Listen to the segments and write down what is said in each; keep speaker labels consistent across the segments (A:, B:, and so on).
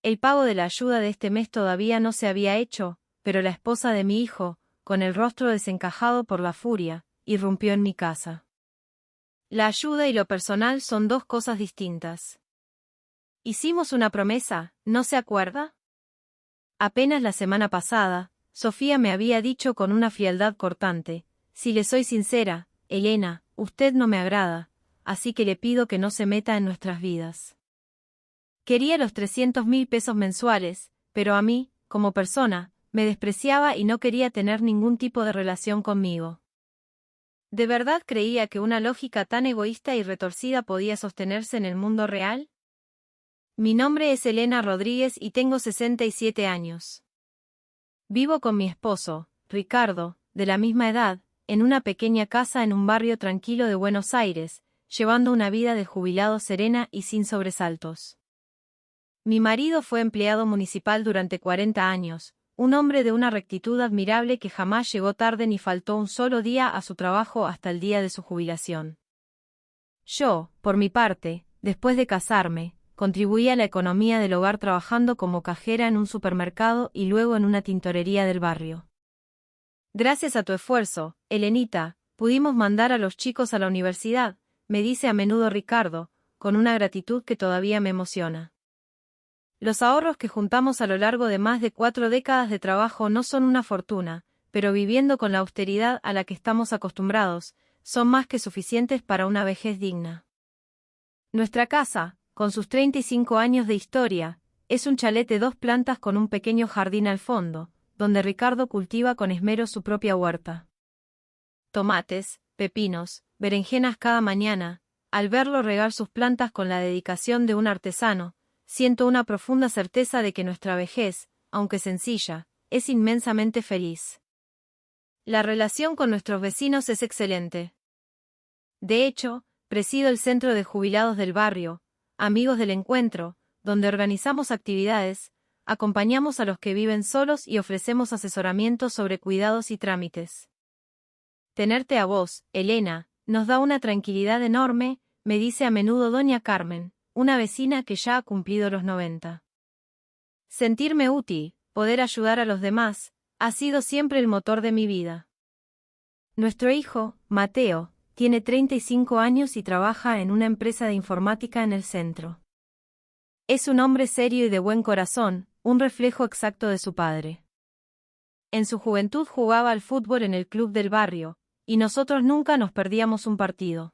A: El pago de la ayuda de este mes todavía no se había hecho, pero la esposa de mi hijo, con el rostro desencajado por la furia, irrumpió en mi casa. La ayuda y lo personal son dos cosas distintas. Hicimos una promesa, ¿no se acuerda? Apenas la semana pasada, Sofía me había dicho con una frialdad cortante: si le soy sincera, Elena, usted no me agrada, así que le pido que no se meta en nuestras vidas. Quería los 300.000 pesos mensuales, pero a mí, como persona, me despreciaba y no quería tener ningún tipo de relación conmigo. ¿De verdad creía que una lógica tan egoísta y retorcida podía sostenerse en el mundo real? Mi nombre es Elena Rodríguez y tengo 67 años. Vivo con mi esposo, Ricardo, de la misma edad, en una pequeña casa en un barrio tranquilo de Buenos Aires, llevando una vida de jubilado serena y sin sobresaltos. Mi marido fue empleado municipal durante 40 años, un hombre de una rectitud admirable que jamás llegó tarde ni faltó un solo día a su trabajo hasta el día de su jubilación. Yo, por mi parte, después de casarme, contribuí a la economía del hogar trabajando como cajera en un supermercado y luego en una tintorería del barrio. Gracias a tu esfuerzo, Elenita, pudimos mandar a los chicos a la universidad, me dice a menudo Ricardo, con una gratitud que todavía me emociona. Los ahorros que juntamos a lo largo de más de 4 décadas de trabajo no son una fortuna, pero viviendo con la austeridad a la que estamos acostumbrados, son más que suficientes para una vejez digna. Nuestra casa, con sus 35 años de historia, es un chalet de 2 plantas con un pequeño jardín al fondo, donde Ricardo cultiva con esmero su propia huerta. Tomates, pepinos, berenjenas cada mañana. Al verlo regar sus plantas con la dedicación de un artesano, siento una profunda certeza de que nuestra vejez, aunque sencilla, es inmensamente feliz. La relación con nuestros vecinos es excelente. De hecho, presido el centro de jubilados del barrio, Amigos del Encuentro, donde organizamos actividades, acompañamos a los que viven solos y ofrecemos asesoramiento sobre cuidados y trámites. Tenerte a vos, Elena, nos da una tranquilidad enorme, me dice a menudo doña Carmen, una vecina que ya ha cumplido los 90. Sentirme útil, poder ayudar a los demás, ha sido siempre el motor de mi vida. Nuestro hijo, Mateo, tiene 35 años y trabaja en una empresa de informática en el centro. Es un hombre serio y de buen corazón, un reflejo exacto de su padre. En su juventud jugaba al fútbol en el club del barrio, y nosotros nunca nos perdíamos un partido.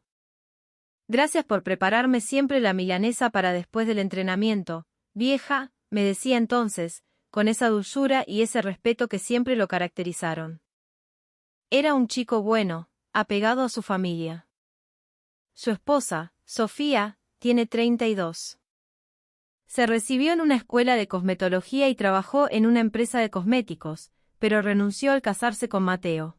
A: Gracias por prepararme siempre la milanesa para después del entrenamiento, vieja, me decía entonces, con esa dulzura y ese respeto que siempre lo caracterizaron. Era un chico bueno, apegado a su familia. Su esposa, Sofía, tiene 32. Se recibió en una escuela de cosmetología y trabajó en una empresa de cosméticos, pero renunció al casarse con Mateo.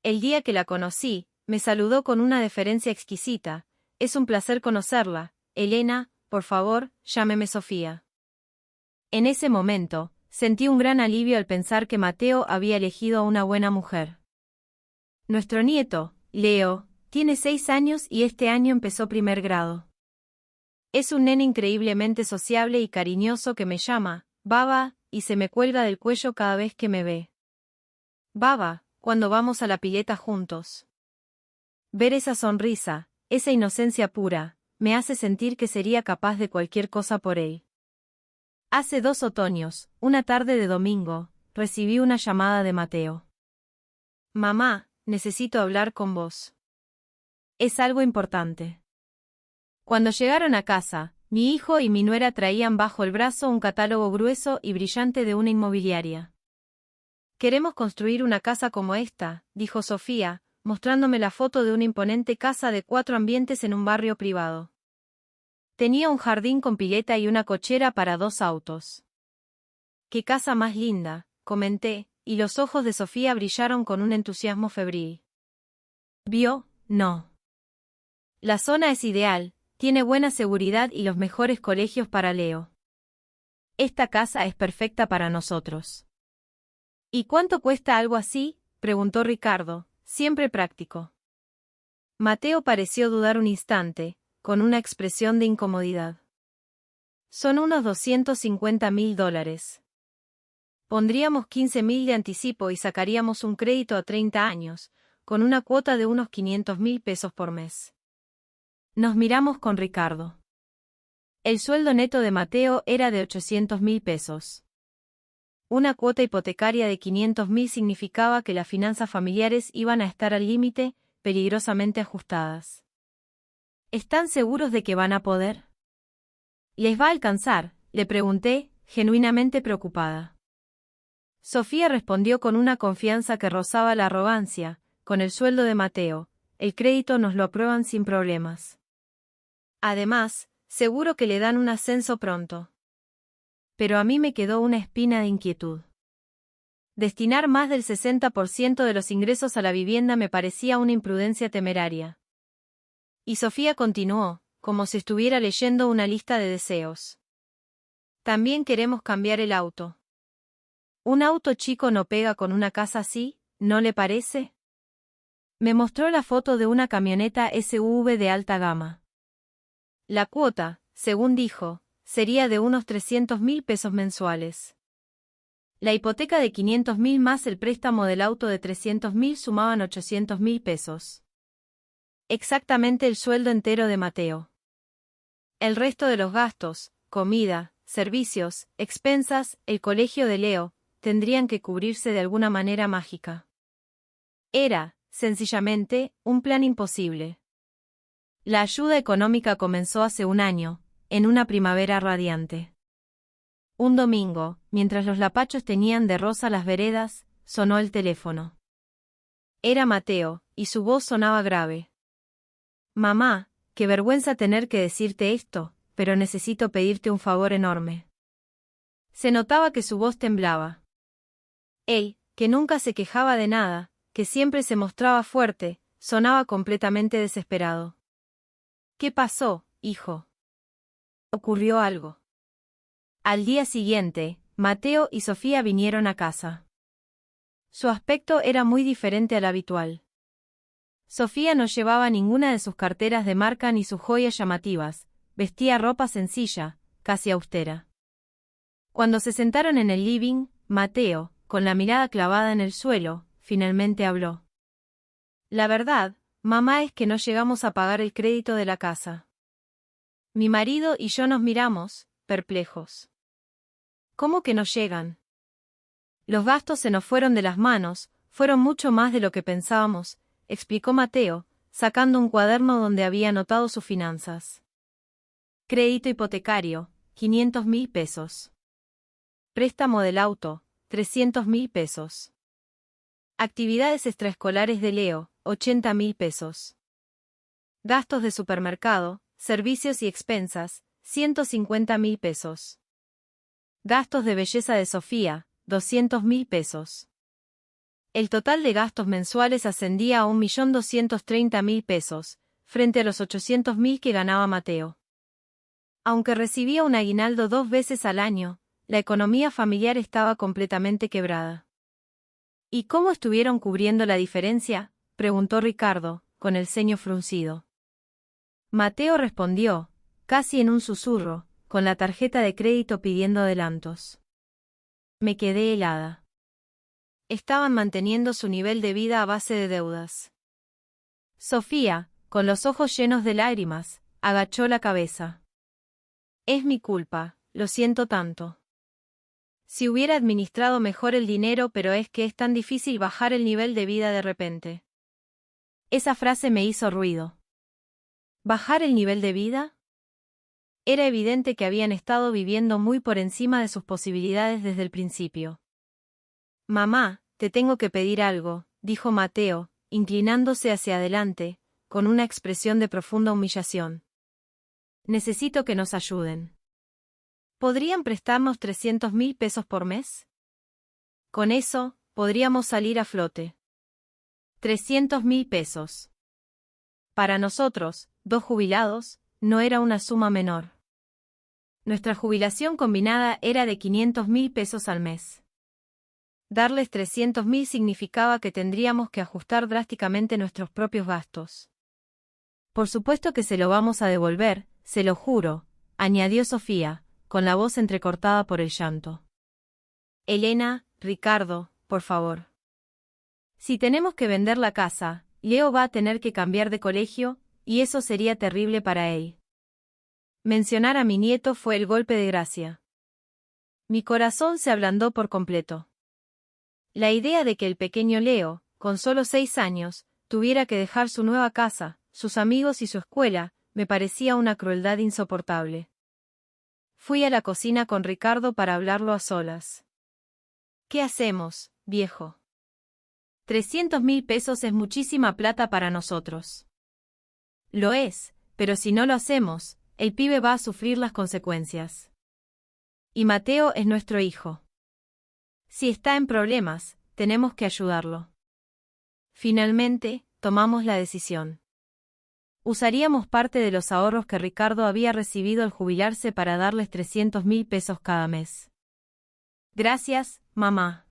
A: El día que la conocí, me saludó con una deferencia exquisita. Es un placer conocerla, Elena, por favor, llámeme Sofía. En ese momento, sentí un gran alivio al pensar que Mateo había elegido a una buena mujer. Nuestro nieto, Leo, tiene 6 años y este año empezó primer grado. Es un nene increíblemente sociable y cariñoso que me llama, Baba, y se me cuelga del cuello cada vez que me ve. Baba, cuando vamos a la pileta juntos. Ver esa sonrisa, esa inocencia pura, me hace sentir que sería capaz de cualquier cosa por él. Hace 2 otoños, una tarde de domingo, recibí una llamada de Mateo. Mamá, necesito hablar con vos. Es algo importante. Cuando llegaron a casa, mi hijo y mi nuera traían bajo el brazo un catálogo grueso y brillante de una inmobiliaria. Queremos construir una casa como esta, dijo Sofía, mostrándome la foto de una imponente casa de 4 ambientes en un barrio privado. Tenía un jardín con pileta y una cochera para 2 autos. ¡Qué casa más linda!, comenté, y los ojos de Sofía brillaron con un entusiasmo febril. ¿Vio? No. La zona es ideal, tiene buena seguridad y los mejores colegios para Leo. Esta casa es perfecta para nosotros. ¿Y cuánto cuesta algo así?, preguntó Ricardo, siempre práctico. Mateo pareció dudar un instante, con una expresión de incomodidad. Son unos $250.000. Pondríamos 15.000 de anticipo y sacaríamos un crédito a 30 años, con una cuota de unos 500.000 pesos por mes. Nos miramos con Ricardo. El sueldo neto de Mateo era de 800.000 pesos. Una cuota hipotecaria de 500.000 significaba que las finanzas familiares iban a estar al límite, peligrosamente ajustadas. ¿Están seguros de que van a poder? ¿Les va a alcanzar?, le pregunté, genuinamente preocupada. Sofía respondió con una confianza que rozaba la arrogancia: con el sueldo de Mateo, el crédito nos lo aprueban sin problemas. Además, seguro que le dan un ascenso pronto. Pero a mí me quedó una espina de inquietud. Destinar más del 60% de los ingresos a la vivienda me parecía una imprudencia temeraria. Y Sofía continuó, como si estuviera leyendo una lista de deseos. También queremos cambiar el auto. Un auto chico no pega con una casa así, ¿no le parece? Me mostró la foto de una camioneta SUV de alta gama. La cuota, según dijo, sería de unos 300.000 pesos mensuales. La hipoteca de 500.000 más el préstamo del auto de 300.000 sumaban 800.000 pesos. Exactamente el sueldo entero de Mateo. El resto de los gastos, comida, servicios, expensas, el colegio de Leo, tendrían que cubrirse de alguna manera mágica. Era, sencillamente, un plan imposible. La ayuda económica comenzó hace un año, en una primavera radiante. Un domingo, mientras los lapachos teñían de rosa las veredas, sonó el teléfono. Era Mateo, y su voz sonaba grave. «Mamá, qué vergüenza tener que decirte esto, pero necesito pedirte un favor enorme». Se notaba que su voz temblaba. Él, que nunca se quejaba de nada, que siempre se mostraba fuerte, sonaba completamente desesperado. «¿Qué pasó, hijo?» «Ocurrió algo». Al día siguiente, Mateo y Sofía vinieron a casa. Su aspecto era muy diferente al habitual. Sofía no llevaba ninguna de sus carteras de marca ni sus joyas llamativas, vestía ropa sencilla, casi austera. Cuando se sentaron en el living, Mateo, con la mirada clavada en el suelo, finalmente habló. «La verdad, mamá, es que no llegamos a pagar el crédito de la casa». Mi marido y yo nos miramos, perplejos. «¿Cómo que no llegan?» «Los gastos se nos fueron de las manos, fueron mucho más de lo que pensábamos», explicó Mateo, sacando un cuaderno donde había anotado sus finanzas. Crédito hipotecario, 500.000 pesos. Préstamo del auto, 300.000 pesos. Actividades extraescolares de Leo, 80.000 pesos. Gastos de supermercado, servicios y expensas, 150.000 pesos. Gastos de belleza de Sofía, 200.000 pesos. El total de gastos mensuales ascendía a 1.230.000 pesos, frente a los 800.000 que ganaba Mateo. Aunque recibía un aguinaldo 2 veces al año, la economía familiar estaba completamente quebrada. ¿Y cómo estuvieron cubriendo la diferencia?, preguntó Ricardo, con el ceño fruncido. Mateo respondió, casi en un susurro, con la tarjeta de crédito pidiendo adelantos. Me quedé helada. Estaban manteniendo su nivel de vida a base de deudas. Sofía, con los ojos llenos de lágrimas, agachó la cabeza. Es mi culpa, lo siento tanto. Si hubiera administrado mejor el dinero, pero es que es tan difícil bajar el nivel de vida de repente. Esa frase me hizo ruido. ¿Bajar el nivel de vida? Era evidente que habían estado viviendo muy por encima de sus posibilidades desde el principio. Mamá, te tengo que pedir algo, dijo Mateo, inclinándose hacia adelante, con una expresión de profunda humillación. Necesito que nos ayuden. ¿Podrían prestarnos 300.000 pesos por mes? Con eso, podríamos salir a flote. 300.000 pesos. Para nosotros, 2 jubilados, no era una suma menor. Nuestra jubilación combinada era de 500.000 pesos al mes. Darles 300.000 significaba que tendríamos que ajustar drásticamente nuestros propios gastos. Por supuesto que se lo vamos a devolver, se lo juro, añadió Sofía, con la voz entrecortada por el llanto. Elena, Ricardo, por favor. Si tenemos que vender la casa, Leo va a tener que cambiar de colegio, y eso sería terrible para él. Mencionar a mi nieto fue el golpe de gracia. Mi corazón se ablandó por completo. La idea de que el pequeño Leo, con solo 6 años, tuviera que dejar su nueva casa, sus amigos y su escuela, me parecía una crueldad insoportable. Fui a la cocina con Ricardo para hablarlo a solas. ¿Qué hacemos, viejo? 300.000 pesos es muchísima plata para nosotros. Lo es, pero si no lo hacemos, el pibe va a sufrir las consecuencias. Y Mateo es nuestro hijo. Si está en problemas, tenemos que ayudarlo. Finalmente, tomamos la decisión. Usaríamos parte de los ahorros que Ricardo había recibido al jubilarse para darles 300.000 pesos cada mes. Gracias, mamá.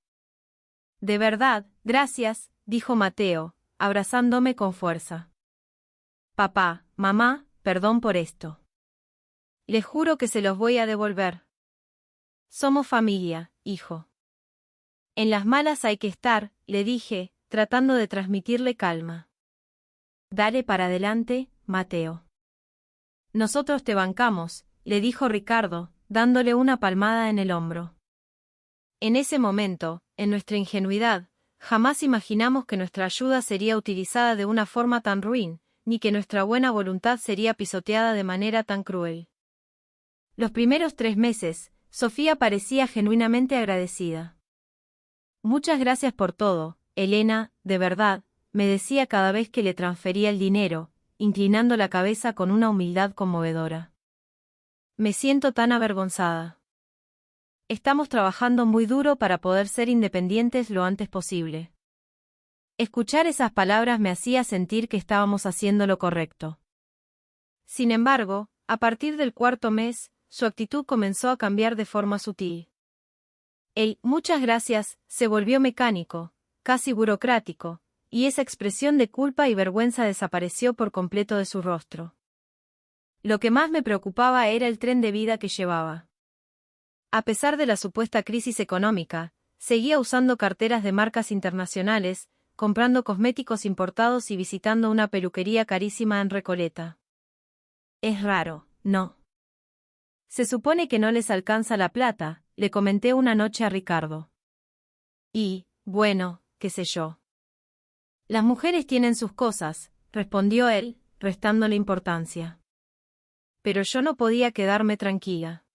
A: De verdad, gracias, dijo Mateo, abrazándome con fuerza. Papá, mamá, perdón por esto. Les juro que se los voy a devolver. Somos familia, hijo. En las malas hay que estar, le dije, tratando de transmitirle calma. Dale para adelante, Mateo. Nosotros te bancamos, le dijo Ricardo, dándole una palmada en el hombro. En ese momento, en nuestra ingenuidad, jamás imaginamos que nuestra ayuda sería utilizada de una forma tan ruin, ni que nuestra buena voluntad sería pisoteada de manera tan cruel. Los primeros 3 meses, Sofía parecía genuinamente agradecida. Muchas gracias por todo, Elena, de verdad, me decía cada vez que le transfería el dinero, inclinando la cabeza con una humildad conmovedora. Me siento tan avergonzada. Estamos trabajando muy duro para poder ser independientes lo antes posible. Escuchar esas palabras me hacía sentir que estábamos haciendo lo correcto. Sin embargo, a partir del 4.º mes, su actitud comenzó a cambiar de forma sutil. El «muchas gracias» se volvió mecánico, casi burocrático, y esa expresión de culpa y vergüenza desapareció por completo de su rostro. Lo que más me preocupaba era el tren de vida que llevaba. A pesar de la supuesta crisis económica, seguía usando carteras de marcas internacionales, comprando cosméticos importados y visitando una peluquería carísima en Recoleta. Es raro, ¿no? Se supone que no les alcanza la plata, le comenté una noche a Ricardo. Y, bueno, qué sé yo. Las mujeres tienen sus cosas, respondió él, restándole importancia. Pero yo no podía quedarme tranquila.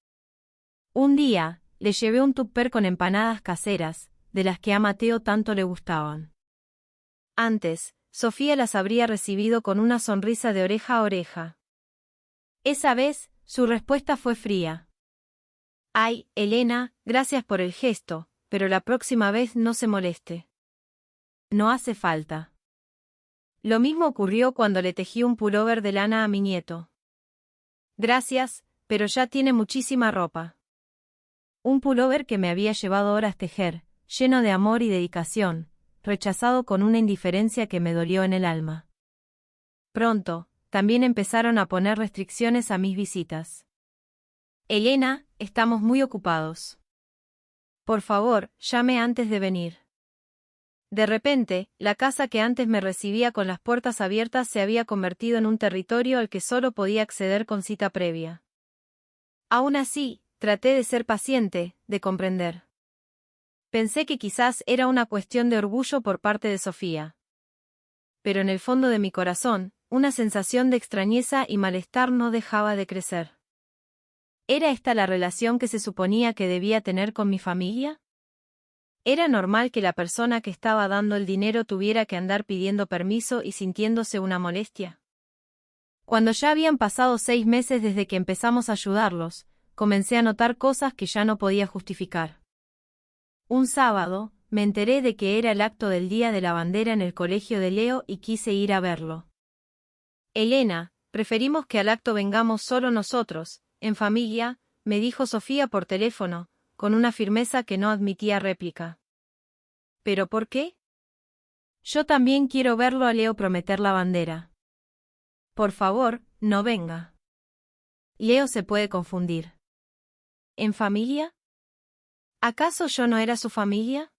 A: Un día, le llevé un tupper con empanadas caseras, de las que a Mateo tanto le gustaban. Antes, Sofía las habría recibido con una sonrisa de oreja a oreja. Esa vez, su respuesta fue fría. Ay, Elena, gracias por el gesto, pero la próxima vez no se moleste. No hace falta. Lo mismo ocurrió cuando le tejí un pullover de lana a mi nieto. Gracias, pero ya tiene muchísima ropa. Un pullover que me había llevado horas tejer, lleno de amor y dedicación, rechazado con una indiferencia que me dolió en el alma. Pronto, también empezaron a poner restricciones a mis visitas. Elena, estamos muy ocupados. Por favor, llame antes de venir. De repente, la casa que antes me recibía con las puertas abiertas se había convertido en un territorio al que solo podía acceder con cita previa. Aún así, traté de ser paciente, de comprender. Pensé que quizás era una cuestión de orgullo por parte de Sofía. Pero en el fondo de mi corazón, una sensación de extrañeza y malestar no dejaba de crecer. ¿Era esta la relación que se suponía que debía tener con mi familia? ¿Era normal que la persona que estaba dando el dinero tuviera que andar pidiendo permiso y sintiéndose una molestia? Cuando ya habían pasado 6 meses desde que empezamos a ayudarlos, comencé a notar cosas que ya no podía justificar. Un sábado, me enteré de que era el acto del Día de la Bandera en el colegio de Leo y quise ir a verlo. Elena, preferimos que al acto vengamos solo nosotros, en familia, me dijo Sofía por teléfono, con una firmeza que no admitía réplica. ¿Pero por qué? Yo también quiero verlo a Leo prometer la bandera. Por favor, no venga. Leo se puede confundir. ¿En familia? ¿Acaso yo no era su familia?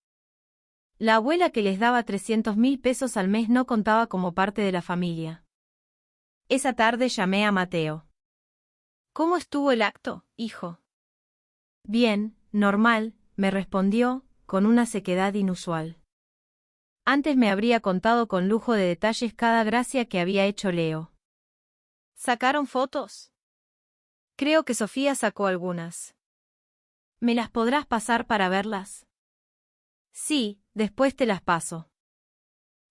A: La abuela que les daba 300.000 pesos al mes no contaba como parte de la familia. Esa tarde llamé a Mateo. ¿Cómo estuvo el acto, hijo? Bien, normal, me respondió, con una sequedad inusual. Antes me habría contado con lujo de detalles cada gracia que había hecho Leo. ¿Sacaron fotos? Creo que Sofía sacó algunas. ¿Me las podrás pasar para verlas? Sí, después te las paso.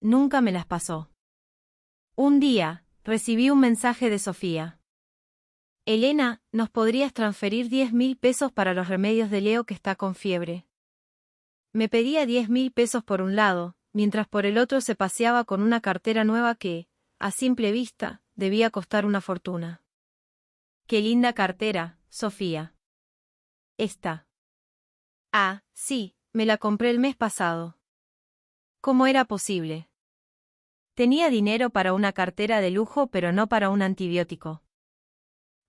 A: Nunca me las pasó. Un día, recibí un mensaje de Sofía. Elena, ¿nos podrías transferir 10.000 pesos para los remedios de Leo que está con fiebre? Me pedía 10.000 pesos por un lado, mientras por el otro se paseaba con una cartera nueva que, a simple vista, debía costar una fortuna. ¡Qué linda cartera, Sofía! Esta. Ah, sí, me la compré el mes pasado. ¿Cómo era posible? Tenía dinero para una cartera de lujo pero no para un antibiótico.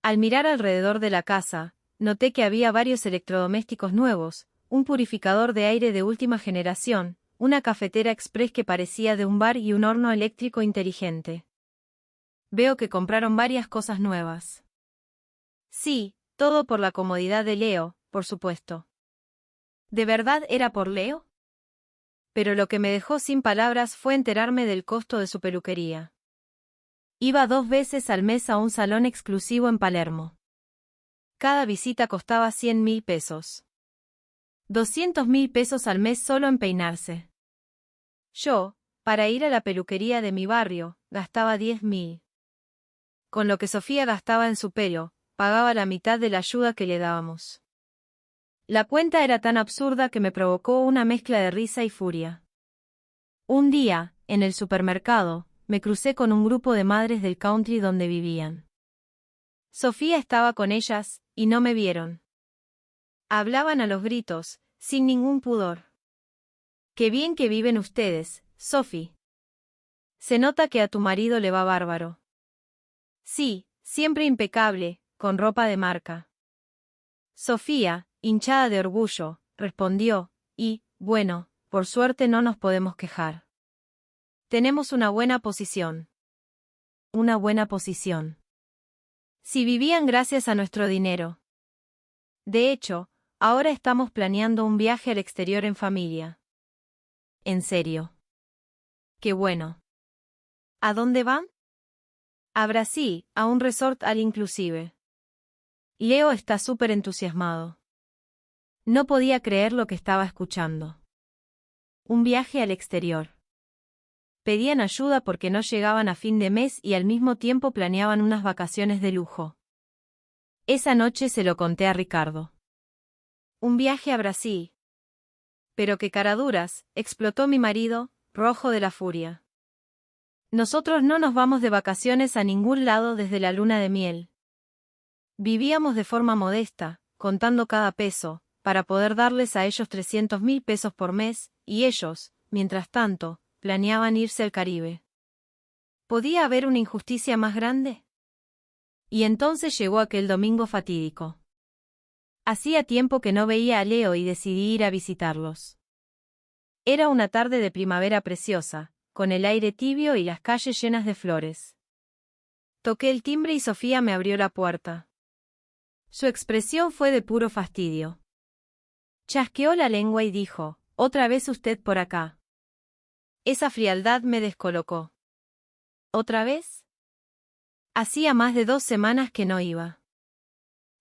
A: Al mirar alrededor de la casa, noté que había varios electrodomésticos nuevos, un purificador de aire de última generación, una cafetera express que parecía de un bar y un horno eléctrico inteligente. Veo que compraron varias cosas nuevas. Sí, todo por la comodidad de Leo, por supuesto. ¿De verdad era por Leo? Pero lo que me dejó sin palabras fue enterarme del costo de su peluquería. Iba 2 veces al mes a un salón exclusivo en Palermo. Cada visita costaba 100.000 pesos. 200.000 pesos al mes solo en peinarse. Yo, para ir a la peluquería de mi barrio, gastaba 10.000. Con lo que Sofía gastaba en su pelo, pagaba la mitad de la ayuda que le dábamos. La cuenta era tan absurda que me provocó una mezcla de risa y furia. Un día, en el supermercado, me crucé con un grupo de madres del country donde vivían. Sofía estaba con ellas, y no me vieron. Hablaban a los gritos, sin ningún pudor. Qué bien que viven ustedes, Sophie. Se nota que a tu marido le va bárbaro. Sí, siempre impecable, con ropa de marca. Sofía, hinchada de orgullo, respondió, y, bueno, por suerte no nos podemos quejar. Tenemos una buena posición. Una buena posición. Si vivían gracias a nuestro dinero. De hecho, ahora estamos planeando un viaje al exterior en familia. ¿En serio? ¡Qué bueno! ¿A dónde van? A Brasil, a un resort all inclusive. Leo está súper entusiasmado. No podía creer lo que estaba escuchando. Un viaje al exterior. Pedían ayuda porque no llegaban a fin de mes y al mismo tiempo planeaban unas vacaciones de lujo. Esa noche se lo conté a Ricardo. Un viaje a Brasil. Pero qué caraduras, explotó mi marido, rojo de la furia. Nosotros no nos vamos de vacaciones a ningún lado desde la luna de miel. Vivíamos de forma modesta, contando cada peso, para poder darles a ellos 300.000 pesos por mes, y ellos, mientras tanto, planeaban irse al Caribe. ¿Podía haber una injusticia más grande? Y entonces llegó aquel domingo fatídico. Hacía tiempo que no veía a Leo y decidí ir a visitarlos. Era una tarde de primavera preciosa, con el aire tibio y las calles llenas de flores. Toqué el timbre y Sofía me abrió la puerta. Su expresión fue de puro fastidio. Chasqueó la lengua y dijo, «¿Otra vez usted por acá?» Esa frialdad me descolocó. ¿Otra vez? Hacía más de 2 semanas que no iba.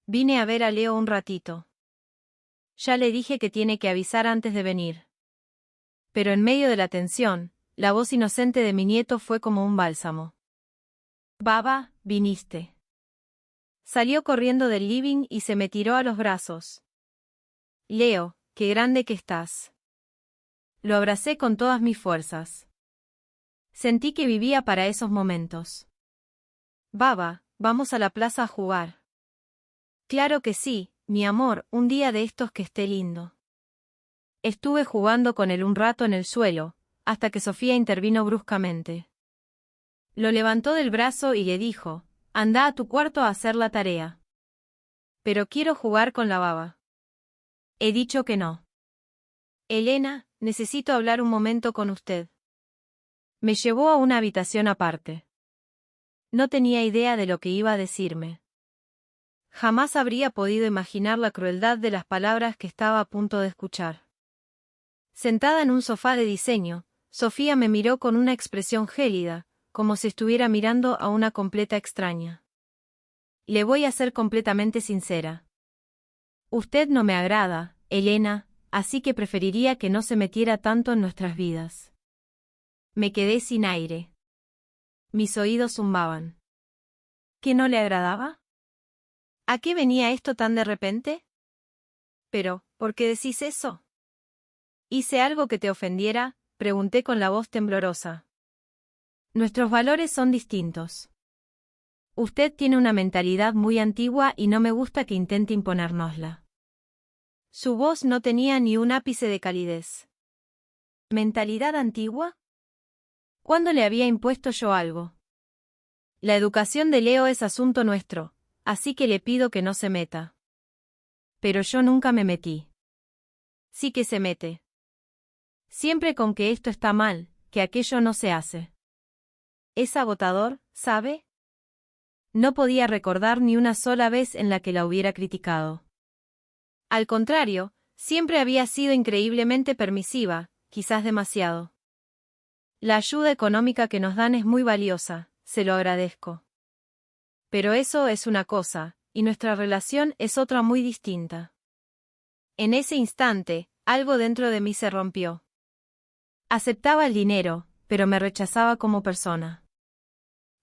A: Vine a ver a Leo un ratito. Ya le dije que tiene que avisar antes de venir. Pero en medio de la tensión, la voz inocente de mi nieto fue como un bálsamo. «Baba, viniste». Salió corriendo del living y se me tiró a los brazos. «Leo, qué grande que estás». Lo abracé con todas mis fuerzas. Sentí que vivía para esos momentos. «Baba, vamos a la plaza a jugar». «Claro que sí, mi amor, un día de estos que esté lindo». Estuve jugando con él un rato en el suelo, hasta que Sofía intervino bruscamente. Lo levantó del brazo y le dijo, «Anda a tu cuarto a hacer la tarea». Pero quiero jugar con la baba. He dicho que no. Elena, necesito hablar un momento con usted. Me llevó a una habitación aparte. No tenía idea de lo que iba a decirme. Jamás habría podido imaginar la crueldad de las palabras que estaba a punto de escuchar. Sentada en un sofá de diseño, Sofía me miró con una expresión gélida, como si estuviera mirando a una completa extraña. Le voy a ser completamente sincera. Usted no me agrada, Elena, así que preferiría que no se metiera tanto en nuestras vidas. Me quedé sin aire. Mis oídos zumbaban. ¿Qué no le agradaba? ¿A qué venía esto tan de repente? Pero, ¿por qué decís eso? ¿Hice algo que te ofendiera?, pregunté con la voz temblorosa. Nuestros valores son distintos. Usted tiene una mentalidad muy antigua y no me gusta que intente imponérnosla. Su voz no tenía ni un ápice de calidez. ¿Mentalidad antigua? ¿Cuándo le había impuesto yo algo? La educación de Leo es asunto nuestro, así que le pido que no se meta. Pero yo nunca me metí. Sí que se mete. Siempre con que esto está mal, que aquello no se hace. Es agotador, ¿sabe? No podía recordar ni una sola vez en la que la hubiera criticado. Al contrario, siempre había sido increíblemente permisiva, quizás demasiado. La ayuda económica que nos dan es muy valiosa, se lo agradezco. Pero eso es una cosa, y nuestra relación es otra muy distinta. En ese instante, algo dentro de mí se rompió. Aceptaba el dinero, pero me rechazaba como persona.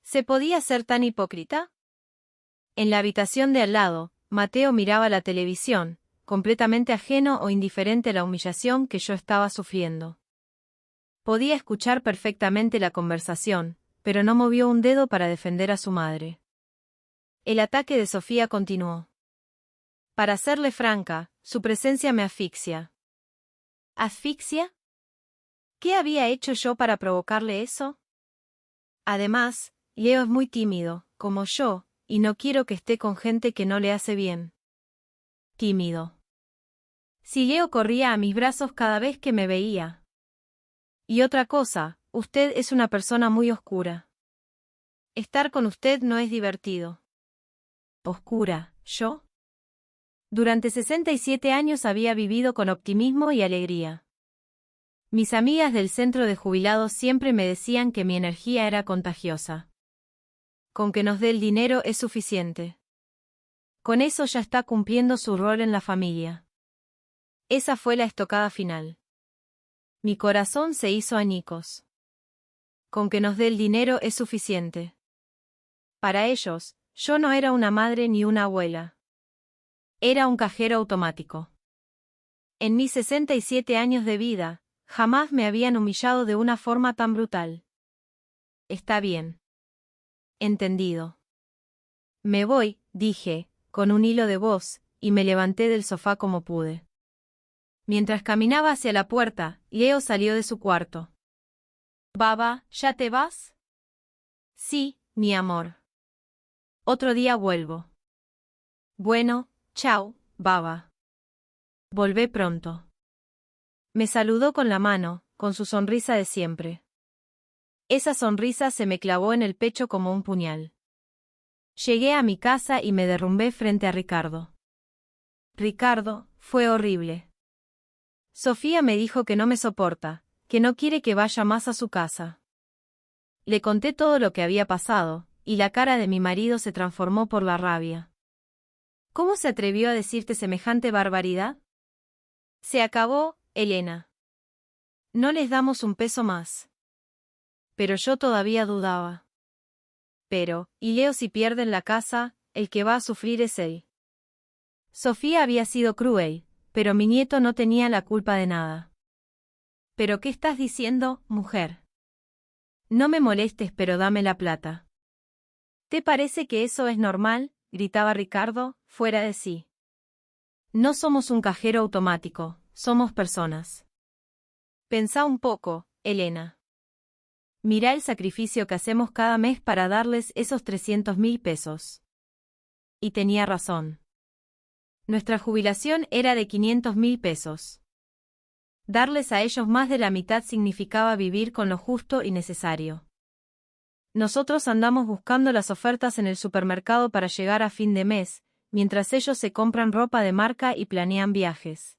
A: ¿Se podía ser tan hipócrita? En la habitación de al lado, Mateo miraba la televisión, completamente ajeno o indiferente a la humillación que yo estaba sufriendo. Podía escuchar perfectamente la conversación, pero no movió un dedo para defender a su madre. El ataque de Sofía continuó. Para serle franca, su presencia me asfixia. ¿Asfixia? ¿Qué había hecho yo para provocarle eso? Además, Leo es muy tímido, como yo, y no quiero que esté con gente que no le hace bien. Tímido. Si Leo corría a mis brazos cada vez que me veía. Y otra cosa, usted es una persona muy oscura. Estar con usted no es divertido. ¿Oscura, yo? Durante 67 años había vivido con optimismo y alegría. Mis amigas del centro de jubilados siempre me decían que mi energía era contagiosa. Con que nos dé el dinero es suficiente. Con eso ya está cumpliendo su rol en la familia. Esa fue la estocada final. Mi corazón se hizo añicos. Con que nos dé el dinero es suficiente. Para ellos, yo no era una madre ni una abuela. Era un cajero automático. En mis 67 años de vida, jamás me habían humillado de una forma tan brutal. Está bien. Entendido. Me voy, dije, con un hilo de voz, y me levanté del sofá como pude. Mientras caminaba hacia la puerta, Leo salió de su cuarto. «Baba, ¿ya te vas?» «Sí, mi amor. Otro día vuelvo». «Bueno, chao, baba. Volvé pronto». Me saludó con la mano, con su sonrisa de siempre. Esa sonrisa se me clavó en el pecho como un puñal. Llegué a mi casa y me derrumbé frente a Ricardo. Ricardo, fue horrible. Sofía me dijo que no me soporta, que no quiere que vaya más a su casa. Le conté todo lo que había pasado, y la cara de mi marido se transformó por la rabia. ¿Cómo se atrevió a decirte semejante barbaridad? Se acabó, Elena. No les damos un peso más. Pero yo todavía dudaba. Pero, y Leo si pierden la casa, el que va a sufrir es él. Sofía había sido cruel, pero mi nieto no tenía la culpa de nada. ¿Pero qué estás diciendo, mujer? No me molestes, pero dame la plata. ¿Te parece que eso es normal?, gritaba Ricardo, fuera de sí. No somos un cajero automático, somos personas. Pensá un poco, Elena. Mirá el sacrificio que hacemos cada mes para darles esos 300.000 pesos. Y tenía razón. Nuestra jubilación era de 500.000 pesos. Darles a ellos más de la mitad significaba vivir con lo justo y necesario. Nosotros andamos buscando las ofertas en el supermercado para llegar a fin de mes, mientras ellos se compran ropa de marca y planean viajes.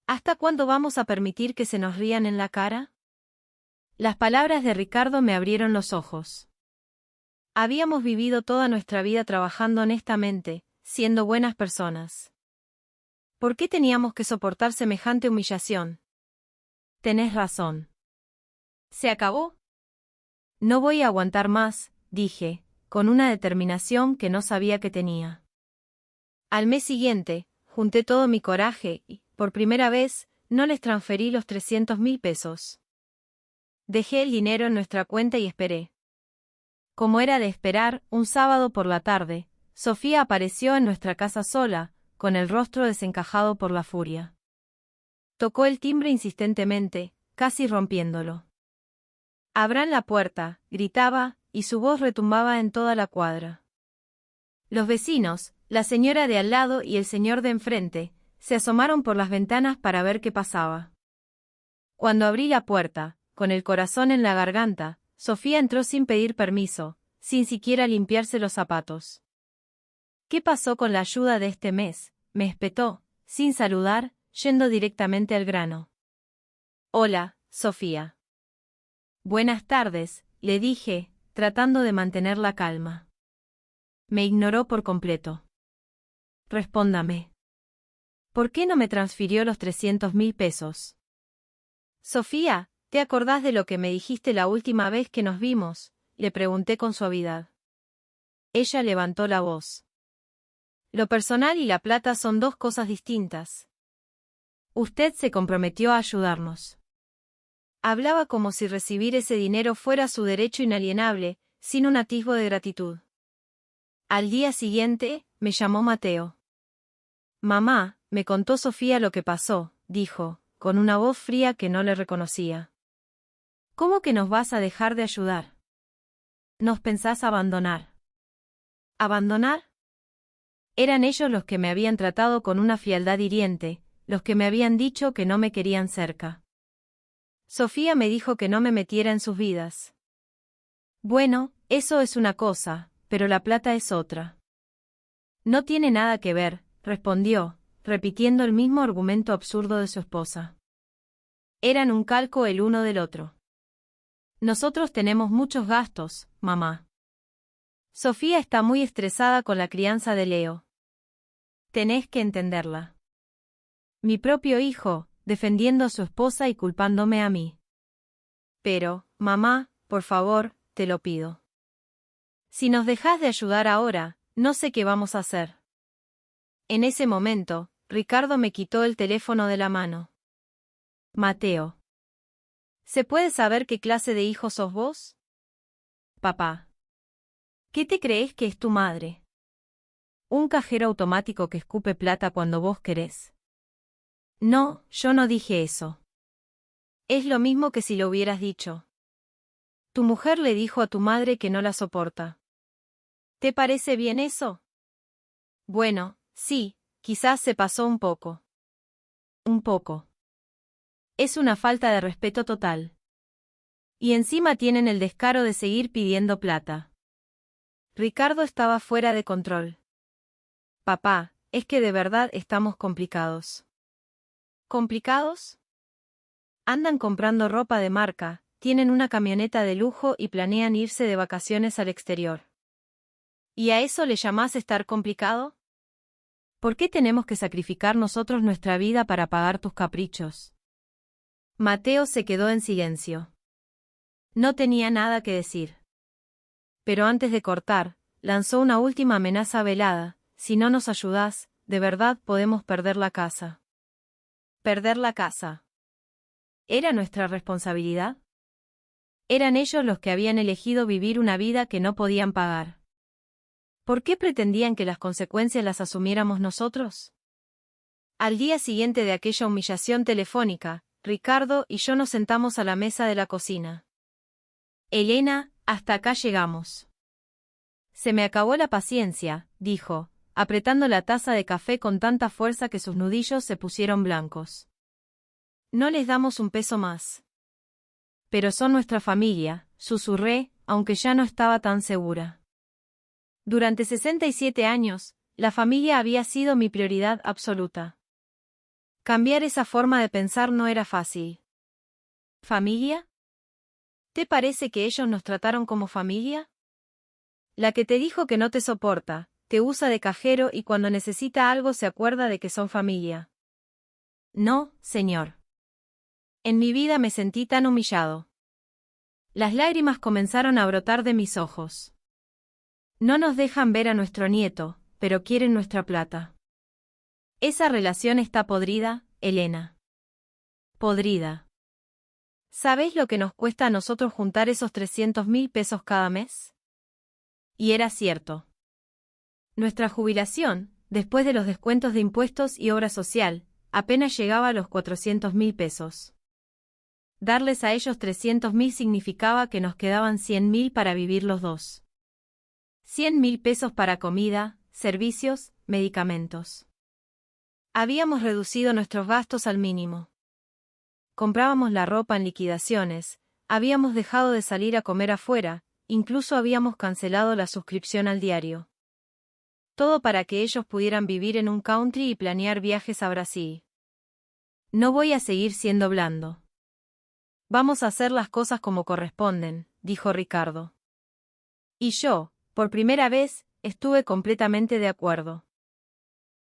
A: ¿Hasta cuándo vamos a permitir que se nos rían en la cara? Las palabras de Ricardo me abrieron los ojos. Habíamos vivido toda nuestra vida trabajando honestamente, siendo buenas personas. ¿Por qué teníamos que soportar semejante humillación? Tenés razón. ¿Se acabó? No voy a aguantar más, dije, con una determinación que no sabía que tenía. Al mes siguiente, junté todo mi coraje y, por primera vez, no les transferí los 300.000 pesos. Dejé el dinero en nuestra cuenta y esperé. Como era de esperar, un sábado por la tarde, Sofía apareció en nuestra casa sola, con el rostro desencajado por la furia. Tocó el timbre insistentemente, casi rompiéndolo. «Abran la puerta», gritaba, y su voz retumbaba en toda la cuadra. Los vecinos, la señora de al lado y el señor de enfrente, se asomaron por las ventanas para ver qué pasaba. Cuando abrí la puerta, con el corazón en la garganta, Sofía entró sin pedir permiso, sin siquiera limpiarse los zapatos. «¿Qué pasó con la ayuda de este mes?», me espetó, sin saludar, yendo directamente al grano. «Hola, Sofía». «Buenas tardes», le dije, tratando de mantener la calma. Me ignoró por completo. «Respóndame. ¿Por qué no me transfirió los 300.000 pesos?» «Sofía, ¿te acordás de lo que me dijiste la última vez que nos vimos?», le pregunté con suavidad. Ella levantó la voz. «Lo personal y la plata son dos cosas distintas. Usted se comprometió a ayudarnos». Hablaba como si recibir ese dinero fuera su derecho inalienable, sin un atisbo de gratitud. Al día siguiente, me llamó Mateo. «Mamá, me contó Sofía lo que pasó», dijo, con una voz fría que no le reconocía. «¿Cómo que nos vas a dejar de ayudar? ¿Nos pensás abandonar?» ¿Abandonar? Eran ellos los que me habían tratado con una frialdad hiriente, los que me habían dicho que no me querían cerca. Sofía me dijo que no me metiera en sus vidas. Bueno, eso es una cosa, pero la plata es otra. No tiene nada que ver, respondió, repitiendo el mismo argumento absurdo de su esposa. Eran un calco el uno del otro. Nosotros tenemos muchos gastos, mamá. Sofía está muy estresada con la crianza de Leo. Tenés que entenderla. Mi propio hijo, defendiendo a su esposa y culpándome a mí. Pero, mamá, por favor, te lo pido. Si nos dejás de ayudar ahora, no sé qué vamos a hacer. En ese momento, Ricardo me quitó el teléfono de la mano. Mateo. ¿Se puede saber qué clase de hijo sos vos? Papá. ¿Qué te crees que es tu madre? ¿Un cajero automático que escupe plata cuando vos querés? No, yo no dije eso. Es lo mismo que si lo hubieras dicho. Tu mujer le dijo a tu madre que no la soporta. ¿Te parece bien eso? Bueno, sí, quizás se pasó un poco. Un poco. Es una falta de respeto total. Y encima tienen el descaro de seguir pidiendo plata. Ricardo estaba fuera de control. Papá, es que de verdad estamos complicados. ¿Complicados? Andan comprando ropa de marca, tienen una camioneta de lujo y planean irse de vacaciones al exterior. ¿Y a eso le llamás estar complicado? ¿Por qué tenemos que sacrificar nosotros nuestra vida para pagar tus caprichos? Mateo se quedó en silencio. No tenía nada que decir. Pero antes de cortar, lanzó una última amenaza velada: si no nos ayudás, de verdad podemos perder la casa. ¿Perder la casa? ¿Era nuestra responsabilidad? Eran ellos los que habían elegido vivir una vida que no podían pagar. ¿Por qué pretendían que las consecuencias las asumiéramos nosotros? Al día siguiente de aquella humillación telefónica, Ricardo y yo nos sentamos a la mesa de la cocina. Elena, hasta acá llegamos. Se me acabó la paciencia, dijo, apretando la taza de café con tanta fuerza que sus nudillos se pusieron blancos. No les damos un peso más. Pero son nuestra familia, susurré, aunque ya no estaba tan segura. Durante 67 años, la familia había sido mi prioridad absoluta. Cambiar esa forma de pensar no era fácil. ¿Familia? ¿Te parece que ellos nos trataron como familia? La que te dijo que no te soporta, te usa de cajero y cuando necesita algo se acuerda de que son familia. No, señor. En mi vida me sentí tan humillado. Las lágrimas comenzaron a brotar de mis ojos. No nos dejan ver a nuestro nieto, pero quieren nuestra plata. Esa relación está podrida, Elena. Podrida. ¿Sabéis lo que nos cuesta a nosotros juntar esos 300.000 pesos cada mes? Y era cierto. Nuestra jubilación, después de los descuentos de impuestos y obra social, apenas llegaba a los 400.000 pesos. Darles a ellos 300.000 significaba que nos quedaban 100.000 para vivir los dos. 100.000 pesos para comida, servicios, medicamentos. Habíamos reducido nuestros gastos al mínimo. Comprábamos la ropa en liquidaciones, habíamos dejado de salir a comer afuera, incluso habíamos cancelado la suscripción al diario. Todo para que ellos pudieran vivir en un country y planear viajes a Brasil. No voy a seguir siendo blando. Vamos a hacer las cosas como corresponden, dijo Ricardo. Y yo, por primera vez, estuve completamente de acuerdo.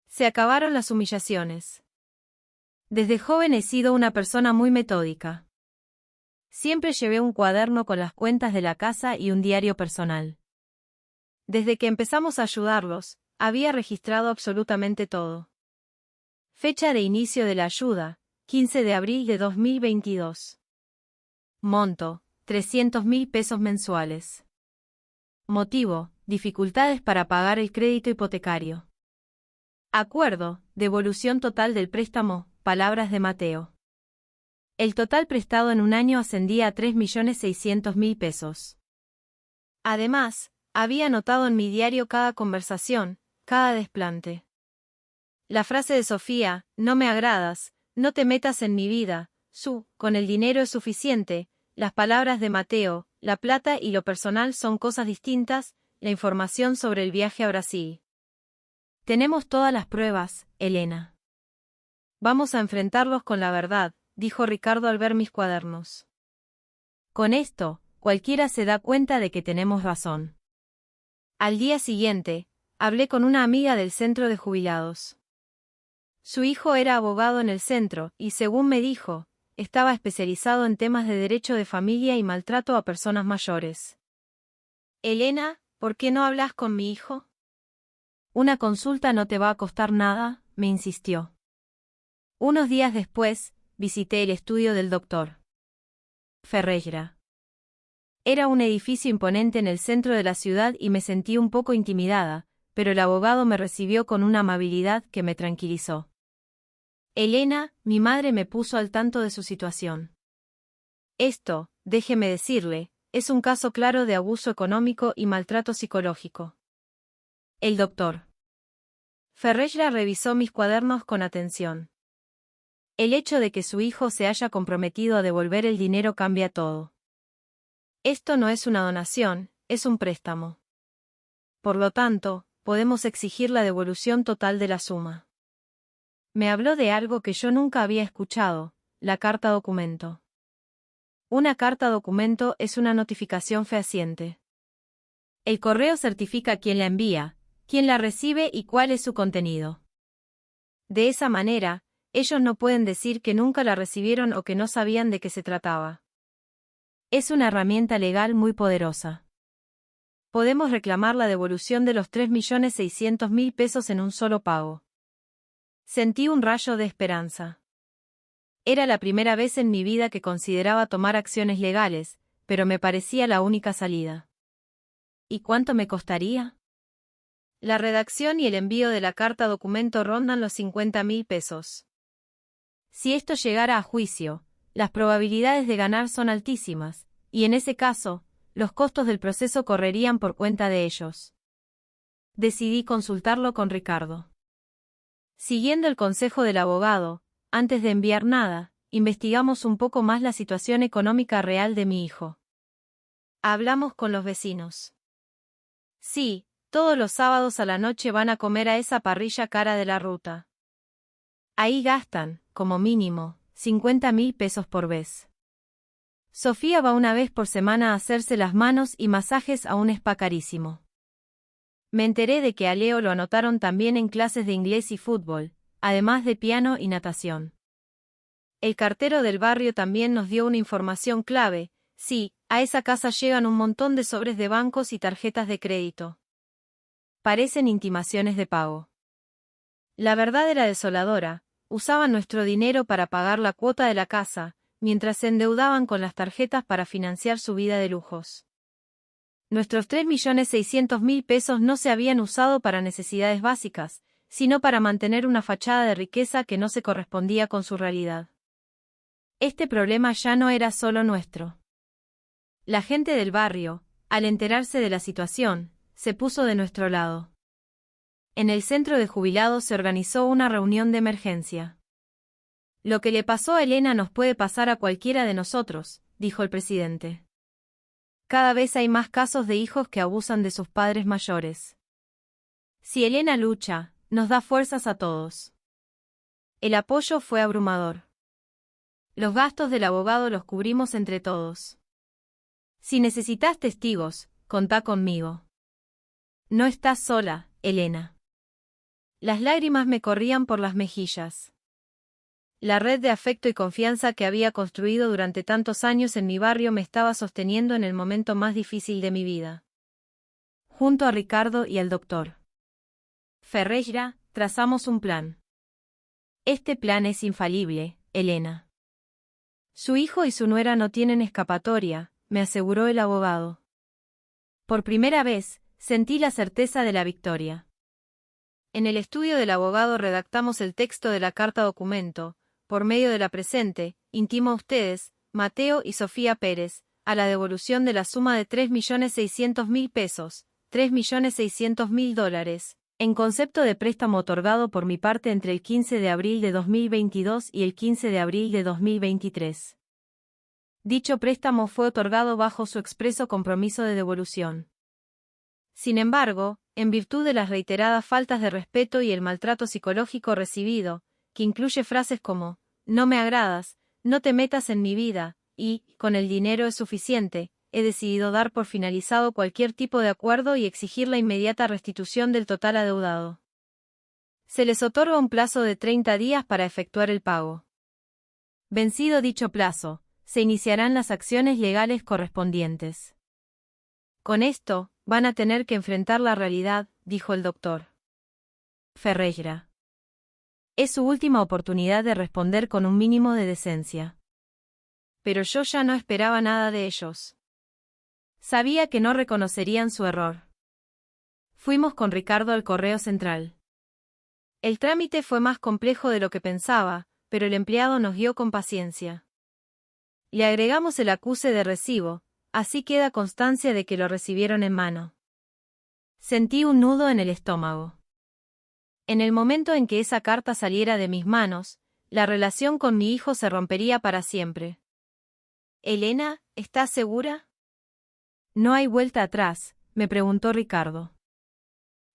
A: Se acabaron las humillaciones. Desde joven he sido una persona muy metódica. Siempre llevé un cuaderno con las cuentas de la casa y un diario personal. Desde que empezamos a ayudarlos, había registrado absolutamente todo. Fecha de inicio de la ayuda, 15 de abril de 2022. Monto, 300.000 pesos mensuales. Motivo, dificultades para pagar el crédito hipotecario. Acuerdo, devolución total del préstamo, palabras de Mateo. El total prestado en un año ascendía a 3.600.000 pesos. Además, había anotado en mi diario cada conversación, cada desplante. La frase de Sofía, no me agradas, no te metas en mi vida, con el dinero es suficiente, las palabras de Mateo, la plata y lo personal son cosas distintas, la información sobre el viaje a Brasil. Tenemos todas las pruebas, Elena. Vamos a enfrentarlos con la verdad, dijo Ricardo al ver mis cuadernos. Con esto, cualquiera se da cuenta de que tenemos razón. Al día siguiente, hablé con una amiga del centro de jubilados. Su hijo era abogado en el centro y, según me dijo, estaba especializado en temas de derecho de familia y maltrato a personas mayores. Elena, ¿por qué no hablas con mi hijo? Una consulta no te va a costar nada, me insistió. Unos días después, visité el estudio del doctor Ferreira. Era un edificio imponente en el centro de la ciudad y me sentí un poco intimidada, pero el abogado me recibió con una amabilidad que me tranquilizó. Elena, mi madre me puso al tanto de su situación. Esto, déjeme decirle, es un caso claro de abuso económico y maltrato psicológico. El doctor Ferreira revisó mis cuadernos con atención. El hecho de que su hijo se haya comprometido a devolver el dinero cambia todo. Esto no es una donación, es un préstamo. Por lo tanto, podemos exigir la devolución total de la suma. Me habló de algo que yo nunca había escuchado, la carta documento. Una carta documento es una notificación fehaciente. El correo certifica quién la envía, quién la recibe y cuál es su contenido. De esa manera, ellos no pueden decir que nunca la recibieron o que no sabían de qué se trataba. Es una herramienta legal muy poderosa. Podemos reclamar la devolución de los 3.600.000 pesos en un solo pago. Sentí un rayo de esperanza. Era la primera vez en mi vida que consideraba tomar acciones legales, pero me parecía la única salida. ¿Y cuánto me costaría? La redacción y el envío de la carta documento rondan los 50.000 pesos. Si esto llegara a juicio, las probabilidades de ganar son altísimas, y en ese caso, los costos del proceso correrían por cuenta de ellos. Decidí consultarlo con Ricardo. Siguiendo el consejo del abogado, antes de enviar nada, investigamos un poco más la situación económica real de mi hijo. Hablamos con los vecinos. Sí, todos los sábados a la noche van a comer a esa parrilla cara de la ruta. Ahí gastan, como mínimo, 50.000 pesos por vez. Sofía va una vez por semana a hacerse las manos y masajes a un spa carísimo. Me enteré de que a Leo lo anotaron también en clases de inglés y fútbol, además de piano y natación. El cartero del barrio también nos dio una información clave. Sí, a esa casa llegan un montón de sobres de bancos y tarjetas de crédito. Parecen intimaciones de pago. La verdad era desoladora. Usaban nuestro dinero para pagar la cuota de la casa, mientras se endeudaban con las tarjetas para financiar su vida de lujos. Nuestros 3.600.000 pesos no se habían usado para necesidades básicas, sino para mantener una fachada de riqueza que no se correspondía con su realidad. Este problema ya no era solo nuestro. La gente del barrio, al enterarse de la situación, se puso de nuestro lado. En el centro de jubilados se organizó una reunión de emergencia. Lo que le pasó a Elena nos puede pasar a cualquiera de nosotros, dijo el presidente. Cada vez hay más casos de hijos que abusan de sus padres mayores. Si Elena lucha, nos da fuerzas a todos. El apoyo fue abrumador. Los gastos del abogado los cubrimos entre todos. Si necesitas testigos, contá conmigo. No estás sola, Elena. Las lágrimas me corrían por las mejillas. La red de afecto y confianza que había construido durante tantos años en mi barrio me estaba sosteniendo en el momento más difícil de mi vida. Junto a Ricardo y al doctor Ferreira, trazamos un plan. Este plan es infalible, Elena. Su hijo y su nuera no tienen escapatoria, me aseguró el abogado. Por primera vez, sentí la certeza de la victoria. En el estudio del abogado redactamos el texto de la carta documento. Por medio de la presente, intimo a ustedes, Mateo y Sofía Pérez, a la devolución de la suma de 3.600.000 pesos, $3.600.000, en concepto de préstamo otorgado por mi parte entre el 15 de abril de 2022 y el 15 de abril de 2023. Dicho préstamo fue otorgado bajo su expreso compromiso de devolución. Sin embargo, en virtud de las reiteradas faltas de respeto y el maltrato psicológico recibido, que incluye frases como, no me agradas, no te metas en mi vida, y, con el dinero es suficiente, he decidido dar por finalizado cualquier tipo de acuerdo y exigir la inmediata restitución del total adeudado. Se les otorga un plazo de 30 días para efectuar el pago. Vencido dicho plazo, se iniciarán las acciones legales correspondientes. Con esto, van a tener que enfrentar la realidad, dijo el doctor Ferreira. Es su última oportunidad de responder con un mínimo de decencia. Pero yo ya no esperaba nada de ellos. Sabía que no reconocerían su error. Fuimos con Ricardo al correo central. El trámite fue más complejo de lo que pensaba, pero el empleado nos guió con paciencia. Le agregamos el acuse de recibo, así queda constancia de que lo recibieron en mano. Sentí un nudo en el estómago. En el momento en que esa carta saliera de mis manos, la relación con mi hijo se rompería para siempre. Elena, ¿estás segura? No hay vuelta atrás, me preguntó Ricardo.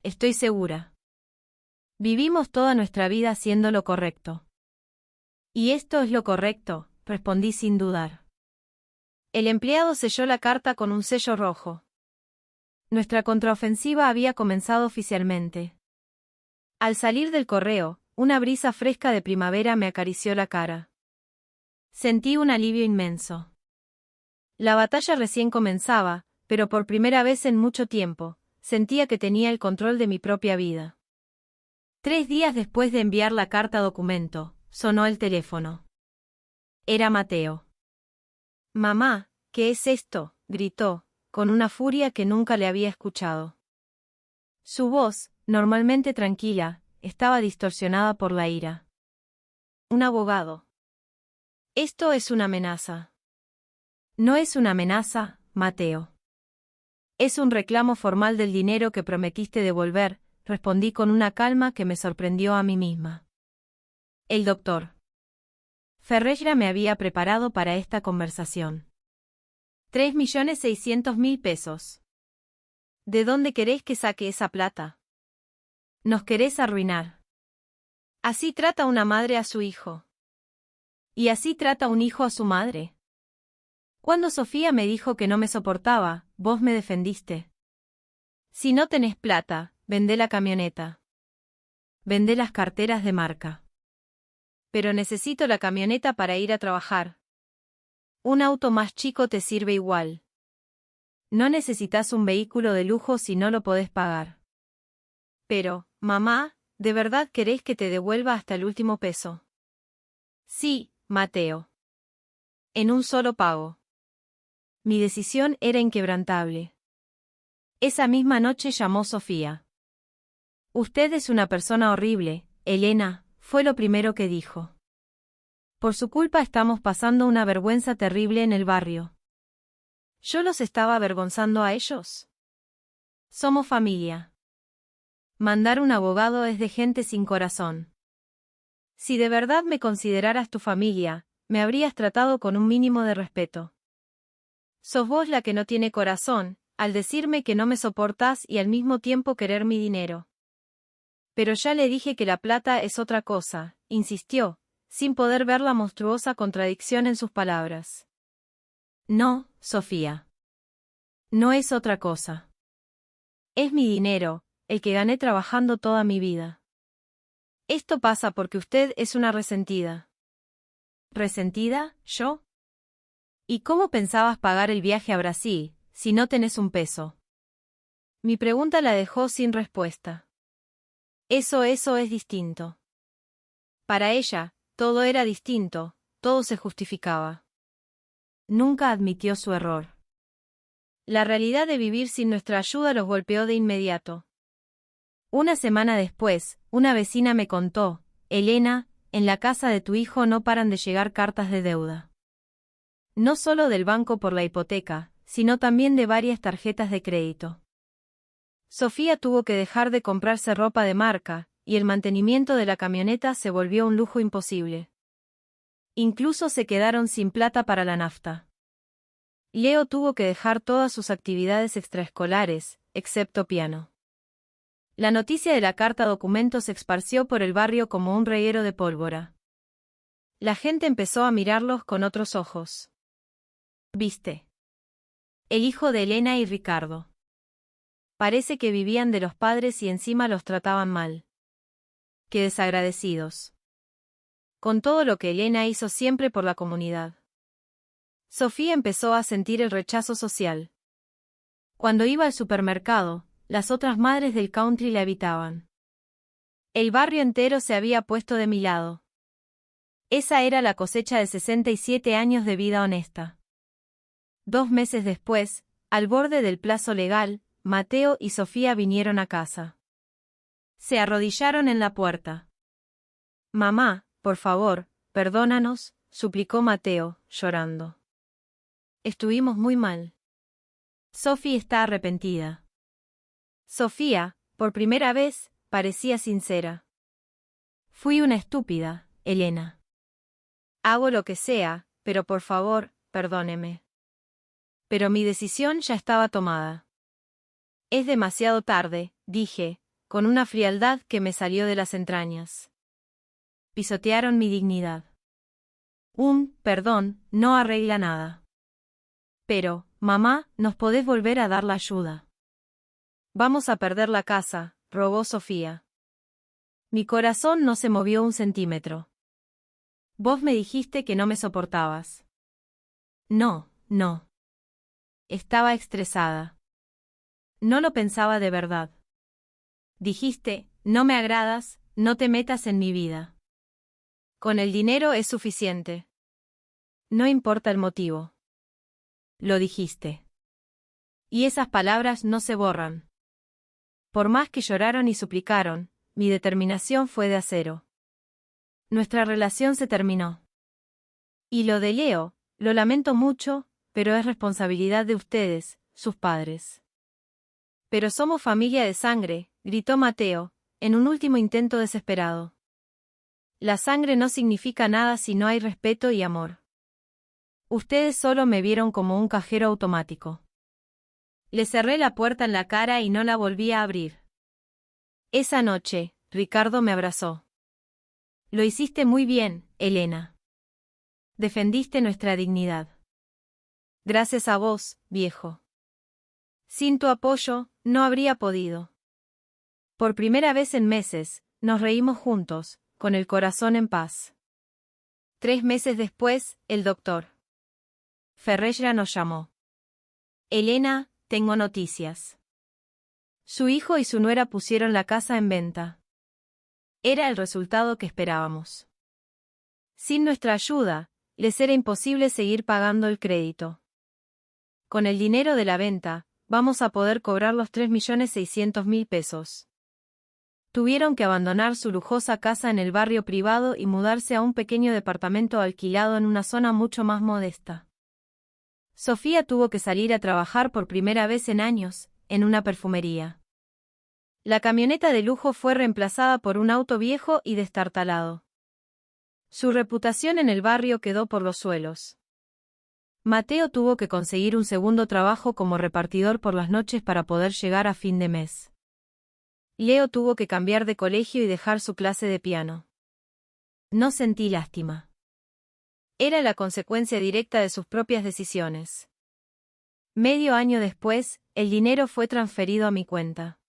A: Estoy segura. Vivimos toda nuestra vida haciendo lo correcto. Y esto es lo correcto, respondí sin dudar. El empleado selló la carta con un sello rojo. Nuestra contraofensiva había comenzado oficialmente. Al salir del correo, una brisa fresca de primavera me acarició la cara. Sentí un alivio inmenso. La batalla recién comenzaba, pero por primera vez en mucho tiempo, sentía que tenía el control de mi propia vida. 3 días después de enviar la carta documento, sonó el teléfono. Era Mateo. «Mamá, ¿qué es esto?», gritó, con una furia que nunca le había escuchado. Su voz, normalmente tranquila, estaba distorsionada por la ira. Un abogado. Esto es una amenaza. No es una amenaza, Mateo. Es un reclamo formal del dinero que prometiste devolver, respondí con una calma que me sorprendió a mí misma. El doctor Ferreira me había preparado para esta conversación. 3.600.000 pesos. ¿De dónde queréis que saque esa plata? Nos querés arruinar. Así trata una madre a su hijo. Y así trata un hijo a su madre. Cuando Sofía me dijo que no me soportaba, vos me defendiste. Si no tenés plata, vendé la camioneta. Vendé las carteras de marca. Pero necesito la camioneta para ir a trabajar. Un auto más chico te sirve igual. No necesitas un vehículo de lujo si no lo podés pagar. Pero, mamá, ¿de verdad querés que te devuelva hasta el último peso? Sí, Mateo. En un solo pago. Mi decisión era inquebrantable. Esa misma noche llamó Sofía. Usted es una persona horrible, Elena, fue lo primero que dijo. Por su culpa estamos pasando una vergüenza terrible en el barrio. ¿Yo los estaba avergonzando a ellos? Somos familia. Mandar un abogado es de gente sin corazón. Si de verdad me consideraras tu familia, me habrías tratado con un mínimo de respeto. Sos vos la que no tiene corazón, al decirme que no me soportás y al mismo tiempo querer mi dinero. Pero ya le dije que la plata es otra cosa, insistió, sin poder ver la monstruosa contradicción en sus palabras. No, Sofía. No es otra cosa. Es mi dinero, el que gané trabajando toda mi vida. Esto pasa porque usted es una resentida. ¿Resentida, yo? ¿Y cómo pensabas pagar el viaje a Brasil, si no tenés un peso? Mi pregunta la dejó sin respuesta. Eso es distinto. Para ella, todo era distinto, todo se justificaba. Nunca admitió su error. La realidad de vivir sin nuestra ayuda los golpeó de inmediato. Una semana después, una vecina me contó, Elena, en la casa de tu hijo no paran de llegar cartas de deuda. No solo del banco por la hipoteca, sino también de varias tarjetas de crédito. Sofía tuvo que dejar de comprarse ropa de marca, y el mantenimiento de la camioneta se volvió un lujo imposible. Incluso se quedaron sin plata para la nafta. Leo tuvo que dejar todas sus actividades extraescolares, excepto piano. La noticia de la carta documento se esparció por el barrio como un reguero de pólvora. La gente empezó a mirarlos con otros ojos. ¿Viste? El hijo de Elena y Ricardo. Parece que vivían de los padres y encima los trataban mal. Qué desagradecidos. Con todo lo que Elena hizo siempre por la comunidad. Sofía empezó a sentir el rechazo social. Cuando iba al supermercado, las otras madres del country la evitaban. El barrio entero se había puesto de mi lado. Esa era la cosecha de 67 años de vida honesta. 2 meses después, al borde del plazo legal, Mateo y Sofía vinieron a casa. Se arrodillaron en la puerta. Mamá, por favor, perdónanos, suplicó Mateo, llorando. Estuvimos muy mal. Sofía está arrepentida. Sofía, por primera vez, parecía sincera. Fui una estúpida, Elena. Hago lo que sea, pero por favor, perdóneme. Pero mi decisión ya estaba tomada. Es demasiado tarde, dije, con una frialdad que me salió de las entrañas. Pisotearon mi dignidad. Un perdón no arregla nada. Pero, mamá, ¿nos podés volver a dar la ayuda? Vamos a perder la casa, rogó Sofía. Mi corazón no se movió un centímetro. Vos me dijiste que no me soportabas. No, no. Estaba estresada. No lo pensaba de verdad. Dijiste, no me agradas, no te metas en mi vida. Con el dinero es suficiente. No importa el motivo. Lo dijiste. Y esas palabras no se borran. Por más que lloraron y suplicaron, mi determinación fue de acero. Nuestra relación se terminó. Y lo de Leo, lo lamento mucho, pero es responsabilidad de ustedes, sus padres. Pero somos familia de sangre, gritó Mateo, en un último intento desesperado. La sangre no significa nada si no hay respeto y amor. Ustedes solo me vieron como un cajero automático. Le cerré la puerta en la cara y no la volví a abrir. Esa noche, Ricardo me abrazó. Lo hiciste muy bien, Elena. Defendiste nuestra dignidad. Gracias a vos, viejo. Sin tu apoyo, no habría podido. Por primera vez en meses, nos reímos juntos, con el corazón en paz. 3 meses después, el doctor Ferreira nos llamó. Elena, tengo noticias. Su hijo y su nuera pusieron la casa en venta. Era el resultado que esperábamos. Sin nuestra ayuda, les era imposible seguir pagando el crédito. Con el dinero de la venta, vamos a poder cobrar los 3.600.000 pesos. Tuvieron que abandonar su lujosa casa en el barrio privado y mudarse a un pequeño departamento alquilado en una zona mucho más modesta. Sofía tuvo que salir a trabajar por primera vez en años, en una perfumería. La camioneta de lujo fue reemplazada por un auto viejo y destartalado. Su reputación en el barrio quedó por los suelos. Mateo tuvo que conseguir un segundo trabajo como repartidor por las noches para poder llegar a fin de mes. Leo tuvo que cambiar de colegio y dejar su clase de piano. No sentí lástima. Era la consecuencia directa de sus propias decisiones. Medio año después, el dinero fue transferido a mi cuenta.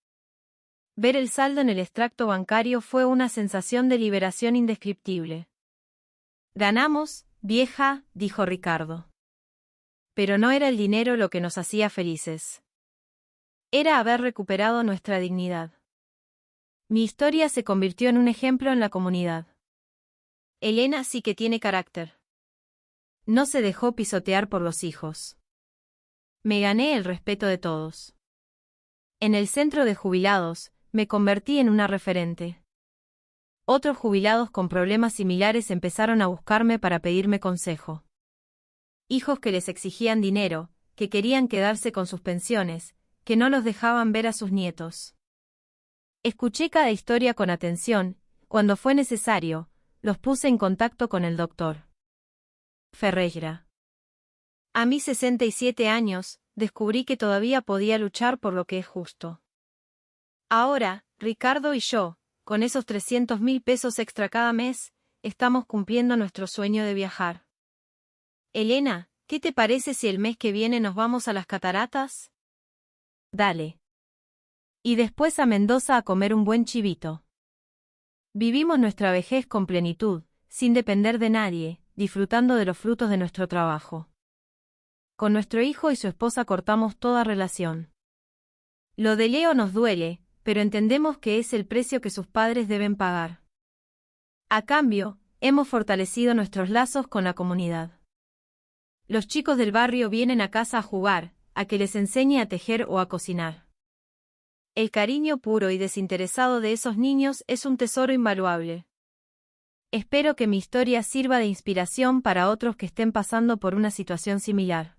A: Ver el saldo en el extracto bancario fue una sensación de liberación indescriptible. Ganamos, vieja, dijo Ricardo. Pero no era el dinero lo que nos hacía felices. Era haber recuperado nuestra dignidad. Mi historia se convirtió en un ejemplo en la comunidad. Elena sí que tiene carácter. No se dejó pisotear por los hijos. Me gané el respeto de todos. En el centro de jubilados, me convertí en una referente. Otros jubilados con problemas similares empezaron a buscarme para pedirme consejo. Hijos que les exigían dinero, que querían quedarse con sus pensiones, que no los dejaban ver a sus nietos. Escuché cada historia con atención, cuando fue necesario, los puse en contacto con el doctor Ferreira. A mis 67 años, descubrí que todavía podía luchar por lo que es justo. Ahora, Ricardo y yo, con esos 300.000 pesos extra cada mes, estamos cumpliendo nuestro sueño de viajar. Elena, ¿qué te parece si el mes que viene nos vamos a las cataratas? Dale. Y después a Mendoza a comer un buen chivito. Vivimos nuestra vejez con plenitud, sin depender de nadie, disfrutando de los frutos de nuestro trabajo. Con nuestro hijo y su esposa cortamos toda relación. Lo de Leo nos duele, pero entendemos que es el precio que sus padres deben pagar. A cambio, hemos fortalecido nuestros lazos con la comunidad. Los chicos del barrio vienen a casa a jugar, a que les enseñe a tejer o a cocinar. El cariño puro y desinteresado de esos niños es un tesoro invaluable. Espero que mi historia sirva de inspiración para otros que estén pasando por una situación similar.